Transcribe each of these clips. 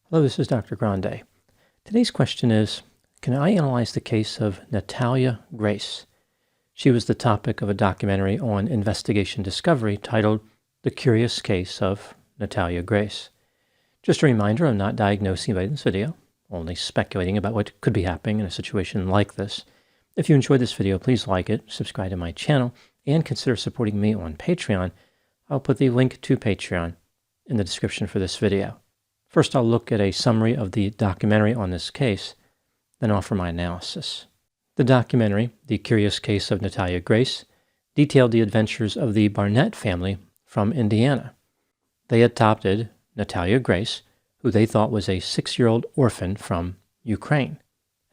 Hello, this is Dr. Grande. Today's question is, can I analyze the case of Natalia Grace? She was the topic of a documentary on Investigation Discovery titled The Curious Case of Natalia Grace. Just a reminder, I'm not diagnosing anybody in this video, only speculating about what could be happening in a situation like this. If you enjoyed this video, please like it, subscribe to my channel, and consider supporting me on Patreon. I'll put the link to Patreon in the description for this video. First, I'll look at a summary of the documentary on this case, then offer my analysis. The documentary, The Curious Case of Natalia Grace, detailed the adventures of the Barnett family from Indiana. They adopted Natalia Grace, who they thought was a 6-year-old orphan from Ukraine.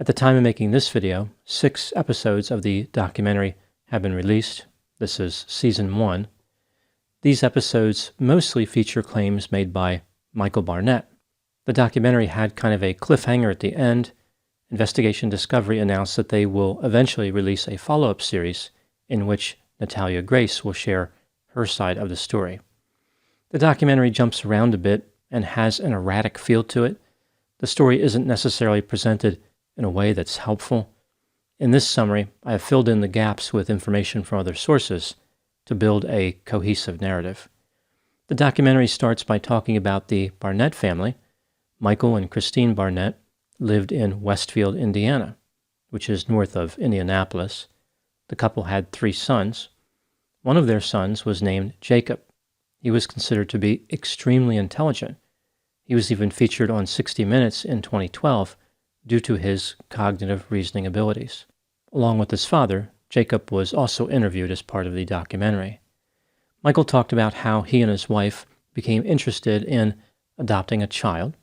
At the time of making this video, 6 episodes of the documentary have been released. This is Season 1. These episodes mostly feature claims made by Michael Barnett. The documentary had kind of a cliffhanger at the end. Investigation Discovery announced that they will eventually release a follow-up series in which Natalia Grace will share her side of the story. The documentary jumps around a bit and has an erratic feel to it. The story isn't necessarily presented in a way that's helpful. In this summary, I have filled in the gaps with information from other sources to build a cohesive narrative. The documentary starts by talking about the Barnett family. Michael and Christine Barnett lived in Westfield, Indiana, which is north of Indianapolis. The couple had 3 sons. One of their sons was named Jacob. He was considered to be extremely intelligent. He was even featured on 60 Minutes in 2012 due to his cognitive reasoning abilities. Along with his father, Jacob was also interviewed as part of the documentary. Michael talked about how he and his wife became interested in adopting a child.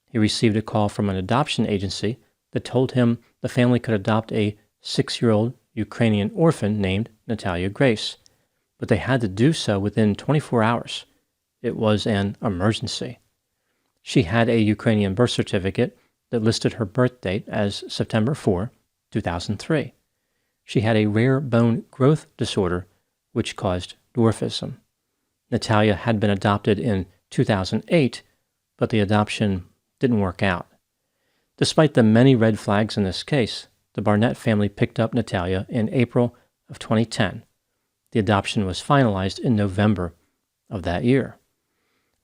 He received a call from an adoption agency that told him the family could adopt a 6-year-old Ukrainian orphan named Natalia Grace, but they had to do so within 24 hours. It was an emergency. She had a Ukrainian birth certificate that listed her birth date as September 4, 2003. She had a rare bone growth disorder which caused dwarfism. Natalia had been adopted in 2008, but the adoption didn't work out. Despite the many red flags in this case, the Barnett family picked up Natalia in April of 2010. The adoption was finalized in November of that year.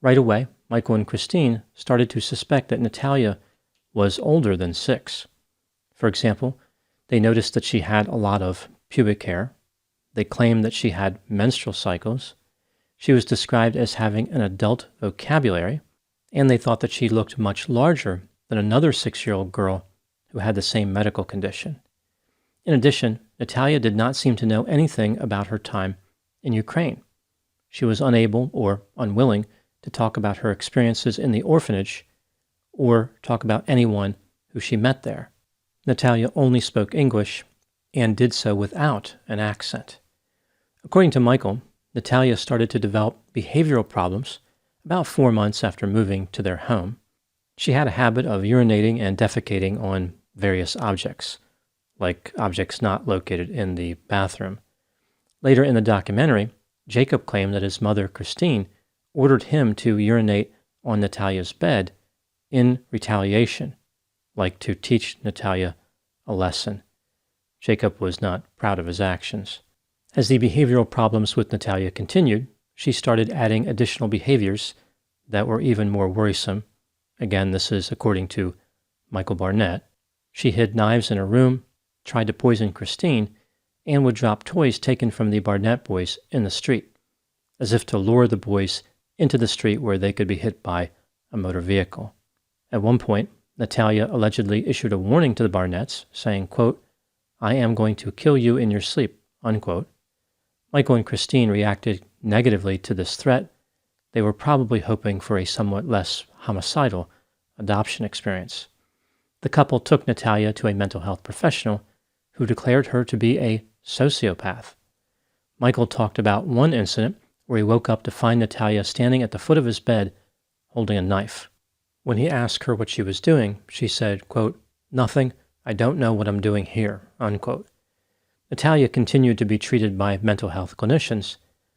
Right away, Michael and Christine started to suspect that Natalia was older than 6. For example, they noticed that she had a lot of pubic hair. They claimed that she had menstrual cycles. She was described as having an adult vocabulary, and they thought that she looked much larger than another 6-year-old girl who had the same medical condition. In addition, Natalia did not seem to know anything about her time in Ukraine. She was unable or unwilling to talk about her experiences in the orphanage or talk about anyone who she met there. Natalia only spoke English and did so without an accent. According to Michael, Natalia started to develop behavioral problems about 4 months after moving to their home. She had a habit of urinating and defecating on various objects, like objects not located in the bathroom. Later in the documentary, Jacob claimed that his mother, Christine, ordered him to urinate on Natalia's bed in retaliation, like to teach Natalia a lesson. Jacob was not proud of his actions. As the behavioral problems with Natalia continued, she started adding additional behaviors that were even more worrisome. Again, this is according to Michael Barnett. She hid knives in her room, tried to poison Christine, and would drop toys taken from the Barnett boys in the street, as if to lure the boys into the street where they could be hit by a motor vehicle. At one point, Natalia allegedly issued a warning to the Barnetts, saying, quote, "I am going to kill you in your sleep," unquote. Michael and Christine reacted negatively to this threat. They were probably hoping for a somewhat less homicidal adoption experience. The couple took Natalia to a mental health professional who declared her to be a sociopath. Michael talked about one incident where he woke up to find Natalia standing at the foot of his bed holding a knife. When he asked her what she was doing, she said, quote, "Nothing, I don't know what I'm doing here," unquote. Natalia continued to be treated by mental health clinicians,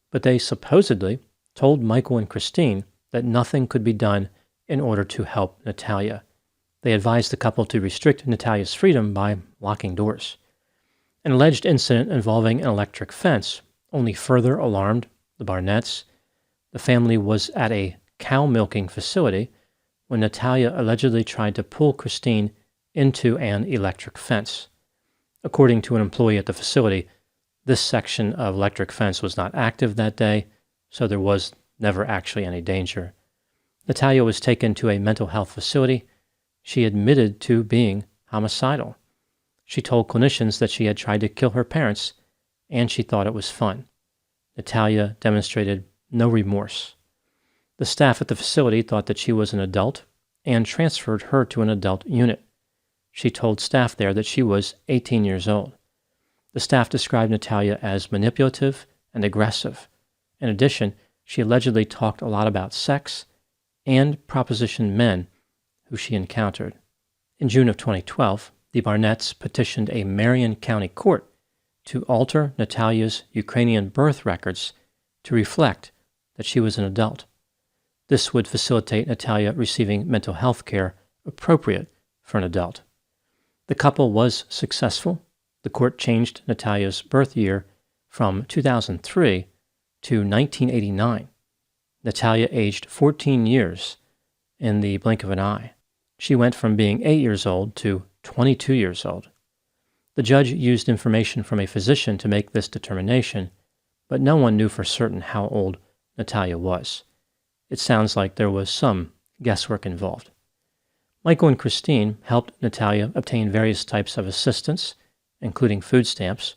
but they supposedly told Michael and Christine that nothing could be done in order to help Natalia. They advised the couple to restrict Natalia's freedom by locking doors. An alleged incident involving an electric fence only further alarmed the Barnetts. The family was at a cow milking facility when Natalia allegedly tried to pull Christine into an electric fence. According to an employee at the facility, this section of electric fence was not active that day, so there was never actually any danger. Natalia was taken to a mental health facility. She admitted to being homicidal. She told clinicians that she had tried to kill her parents, and she thought it was fun. Natalia demonstrated no remorse. The staff at the facility thought that she was an adult and transferred her to an adult unit. She told staff there that she was 18 years old. The staff described Natalia as manipulative and aggressive. In addition, she allegedly talked a lot about sex and propositioned men who she encountered. In June of 2012, the Barnetts petitioned a Marion County court to alter Natalia's Ukrainian birth records to reflect that she was an adult. This would facilitate Natalia receiving mental health care appropriate for an adult. The couple was successful. The court changed Natalia's birth year from 2003 to 1989. Natalia aged 14 years in the blink of an eye. She went from being 8 years old to 22 years old. The judge used information from a physician to make this determination, but no one knew for certain how old Natalia was. It sounds like there was some guesswork involved. Michael and Christine helped Natalia obtain various types of assistance, including food stamps,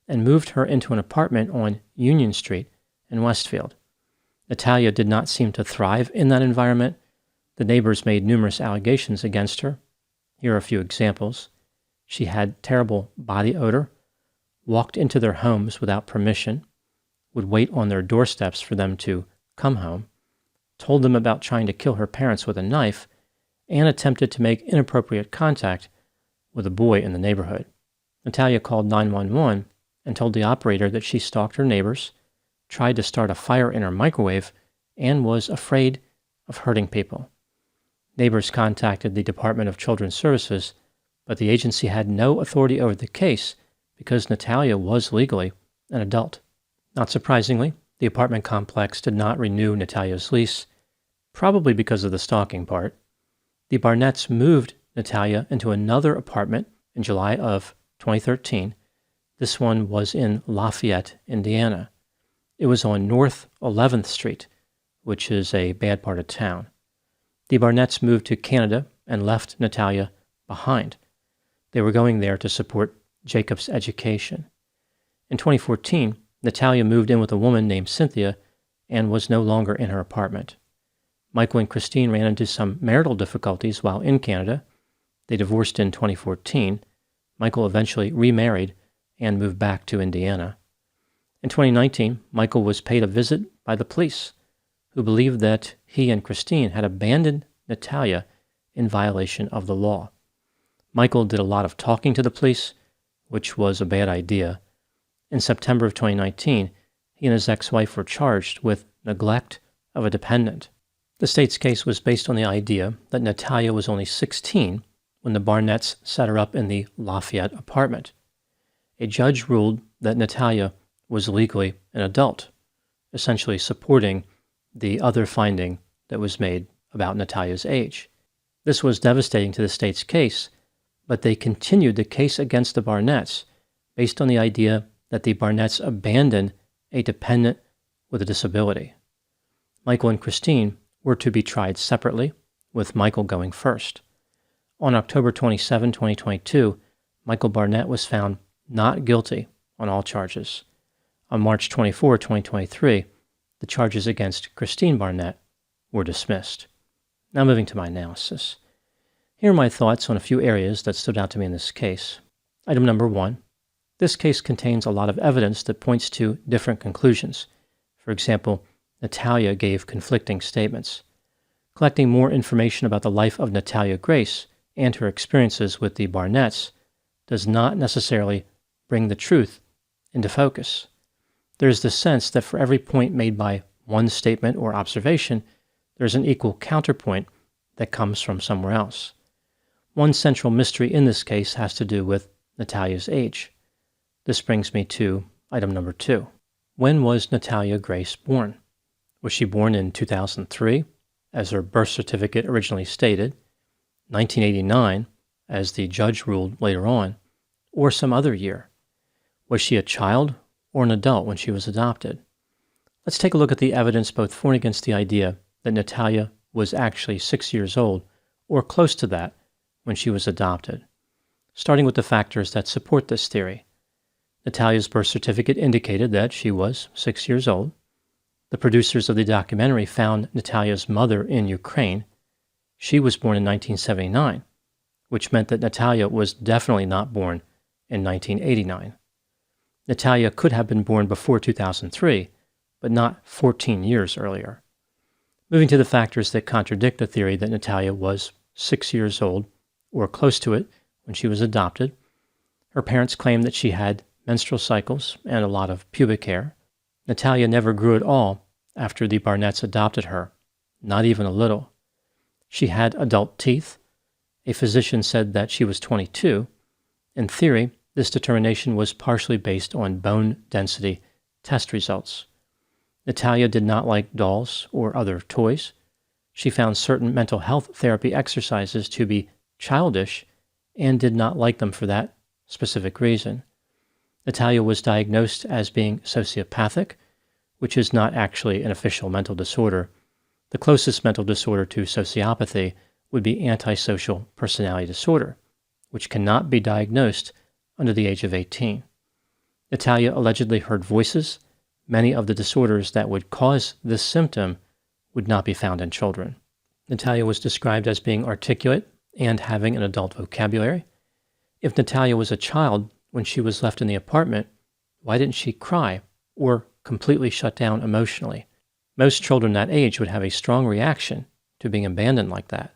and moved her into an apartment on Union Street in Westfield. Natalia did not seem to thrive in that environment. The neighbors made numerous allegations against her. Here are a few examples. She had terrible body odor, walked into their homes without permission, would wait on their doorsteps for them to come home, told them about trying to kill her parents with a knife, and attempted to make inappropriate contact with a boy in the neighborhood. Natalia called 911 and told the operator that she stalked her neighbors, tried to start a fire in her microwave, and was afraid of hurting people. Neighbors contacted the Department of Children's Services, but the agency had no authority over the case because Natalia was legally an adult. Not surprisingly, the apartment complex did not renew Natalia's lease, probably because of the stalking part. The Barnetts moved Natalia into another apartment in July of 2013. This one was in Lafayette, Indiana. It was on North 11th Street, which is a bad part of town. The Barnetts moved to Canada and left Natalia behind. They were going there to support Jacob's education. In 2014, Natalia moved in with a woman named Cynthia and was no longer in her apartment. Michael and Christine ran into some marital difficulties while in Canada. They divorced in 2014. Michael eventually remarried and moved back to Indiana. In 2019, Michael was paid a visit by the police, who believed that he and Christine had abandoned Natalia in violation of the law. Michael did a lot of talking to the police, which was a bad idea. In September of 2019, he and his ex-wife were charged with neglect of a dependent. The state's case was based on the idea that Natalia was only 16 when the Barnetts set her up in the Lafayette apartment. A judge ruled that Natalia was legally an adult, essentially supporting the other finding that was made about Natalia's age. This was devastating to the state's case, but they continued the case against the Barnetts based on the idea that the Barnetts abandoned a dependent with a disability. Michael and Christine were to be tried separately, with Michael going first. On October 27, 2022, Michael Barnett was found not guilty on all charges. On March 24, 2023, the charges against Christine Barnett were dismissed. Now moving to my analysis. Here are my thoughts on a few areas that stood out to me in this case. Item number 1. This case contains a lot of evidence that points to different conclusions. For example, Natalia gave conflicting statements. Collecting more information about the life of Natalia Grace and her experiences with the Barnetts does not necessarily bring the truth into focus. There is the sense that for every point made by one statement or observation, there is an equal counterpoint that comes from somewhere else. One central mystery in this case has to do with Natalia's age. This brings me to item number 2. When was Natalia Grace born? Was she born in 2003, as her birth certificate originally stated, 1989, as the judge ruled later on, or some other year? Was she a child or an adult when she was adopted? Let's take a look at the evidence both for and against the idea that Natalia was actually 6 years old, or close to that, when she was adopted. Starting with the factors that support this theory. Natalia's birth certificate indicated that she was 6 years old. The producers of the documentary found Natalia's mother in Ukraine. She was born in 1979, which meant that Natalia was definitely not born in 1989. Natalia could have been born before 2003, but not 14 years earlier. Moving to the factors that contradict the theory that Natalia was 6 years old, or close to it, when she was adopted. Her parents claimed that she had menstrual cycles and a lot of pubic hair. Natalia never grew at all after the Barnetts adopted her, not even a little. She had adult teeth. A physician said that she was 22. In theory, this determination was partially based on bone density test results. Natalia did not like dolls or other toys. She found certain mental health therapy exercises to be childish and did not like them for that specific reason. Natalia was diagnosed as being sociopathic, which is not actually an official mental disorder. The closest mental disorder to sociopathy would be antisocial personality disorder, which cannot be diagnosed under the age of 18. Natalia allegedly heard voices. Many of the disorders that would cause this symptom would not be found in children. Natalia was described as being articulate and having an adult vocabulary. If Natalia was a child when she was left in the apartment, why didn't she cry or completely shut down emotionally? Most children that age would have a strong reaction to being abandoned like that.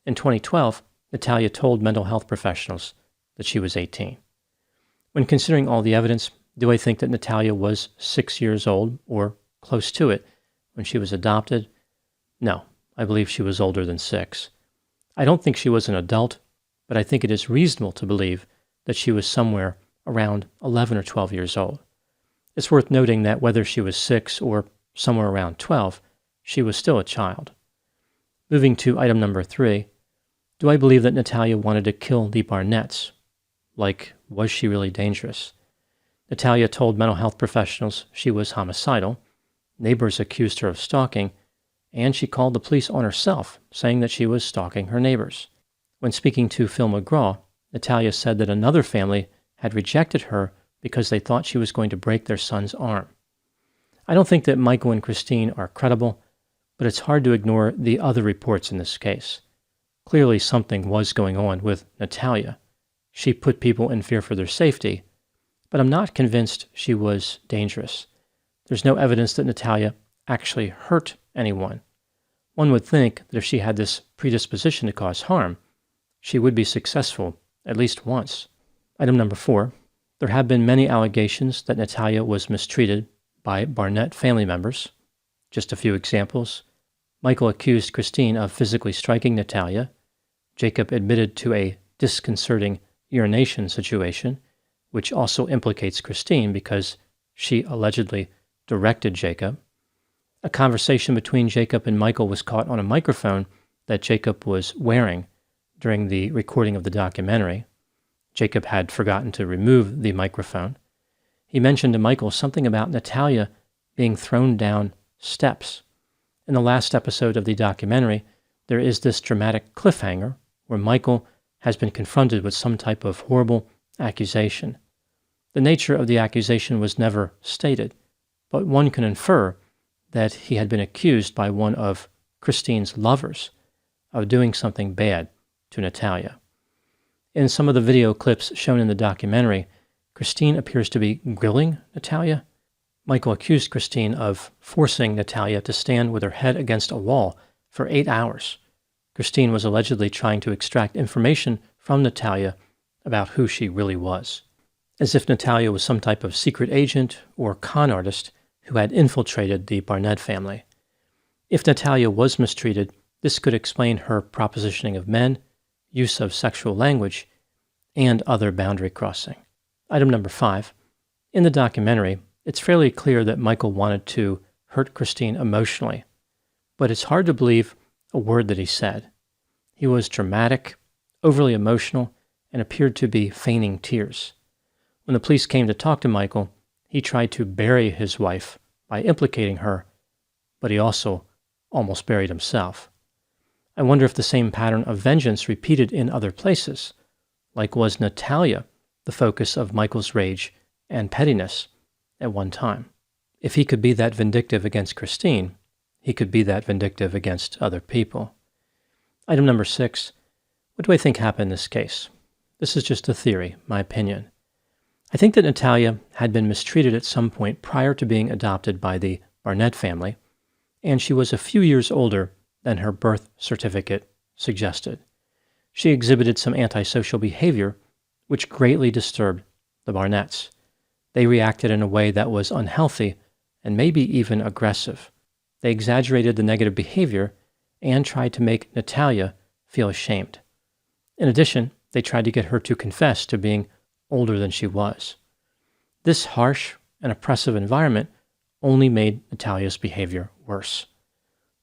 In 2012, Natalia told mental health professionals that she was 18. When considering all the evidence, do I think that Natalia was 6 years old or close to it when she was adopted? No, I believe she was older than 6. I don't think she was an adult, but I think it is reasonable to believe that she was somewhere around 11 or 12 years old. It's worth noting that whether she was 6 or somewhere around 12, she was still a child. Moving to item number 3, do I believe that Natalia wanted to kill the Barnetts? Like, was she really dangerous? Natalia told mental health professionals she was homicidal. Neighbors accused her of stalking, and she called the police on herself, saying that she was stalking her neighbors. When speaking to Phil McGraw, Natalia said that another family had rejected her because they thought she was going to break their son's arm. I don't think that Michael and Christine are credible, but it's hard to ignore the other reports in this case. Clearly something was going on with Natalia. She put people in fear for their safety, but I'm not convinced she was dangerous. There's no evidence that Natalia actually hurt anyone. One would think that if she had this predisposition to cause harm, she would be successful at least once. Item number 4, there have been many allegations that Natalia was mistreated by Barnett family members. Just a few examples. Michael accused Christine of physically striking Natalia. Jacob admitted to a disconcerting urination situation, which also implicates Christine because she allegedly directed Jacob. A conversation between Jacob and Michael was caught on a microphone that Jacob was wearing during the recording of the documentary. Jacob had forgotten to remove the microphone. He mentioned to Michael something about Natalia being thrown down steps. In the last episode of the documentary, there is this dramatic cliffhanger where Michael has been confronted with some type of horrible accusation. The nature of the accusation was never stated, but one can infer that he had been accused by one of Christine's lovers of doing something bad to Natalia. In some of the video clips shown in the documentary, Christine appears to be grilling Natalia. Michael accused Christine of forcing Natalia to stand with her head against a wall for 8 hours. Christine was allegedly trying to extract information from Natalia about who she really was, as if Natalia was some type of secret agent or con artist who had infiltrated the Barnett family. If Natalia was mistreated, This could explain her propositioning of men, use of sexual language, and other boundary crossing. Item number 5. In the documentary, it's fairly clear that Michael wanted to hurt Christine emotionally, but it's hard to believe a word that he said. He was dramatic, overly emotional, and appeared to be feigning tears. When the police came to talk to Michael, he tried to bury his wife by implicating her, but he also almost buried himself. I wonder if the same pattern of vengeance repeated in other places, like was Natalia the focus of Michael's rage and pettiness at one time? If he could be that vindictive against Christine, he could be that vindictive against other people. Item number 6. What do I think happened in this case? This is just a theory, my opinion. I think that Natalia had been mistreated at some point prior to being adopted by the Barnett family, and she was a few years older than her birth certificate suggested. She exhibited some antisocial behavior, which greatly disturbed the Barnetts. They reacted in a way that was unhealthy and maybe even aggressive. They exaggerated the negative behavior and tried to make Natalia feel ashamed. In addition, they tried to get her to confess to being older than she was. This harsh and oppressive environment only made Natalia's behavior worse.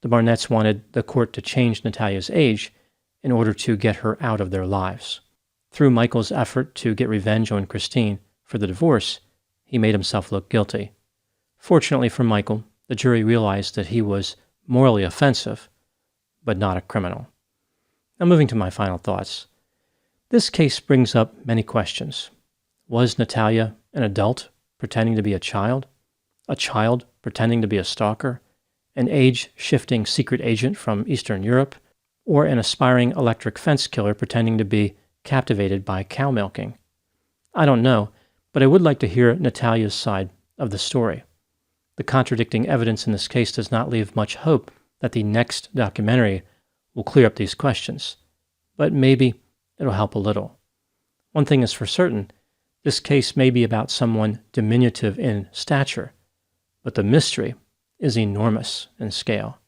The Barnetts wanted the court to change Natalia's age in order to get her out of their lives. Through Michael's effort to get revenge on Christine for the divorce, he made himself look guilty. Fortunately for Michael, the jury realized that he was morally offensive, but not a criminal. Now moving to my final thoughts. This case brings up many questions. Was Natalia an adult pretending to be a child pretending to be a stalker, an age-shifting secret agent from Eastern Europe, or an aspiring electric fence killer pretending to be captivated by cow milking? I don't know, but I would like to hear Natalia's side of the story. The contradicting evidence in this case does not leave much hope that the next documentary will clear up these questions, but maybe it'll help a little. One thing is for certain, this case may be about someone diminutive in stature, but the mystery is enormous in scale.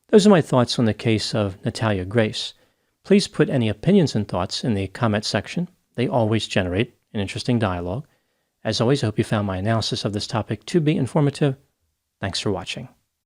Those are my thoughts on the case of Natalia Grace. Please put any opinions and thoughts in the comment section. They always generate an interesting dialogue. As always, I hope you found my analysis of this topic to be informative. Thanks for watching.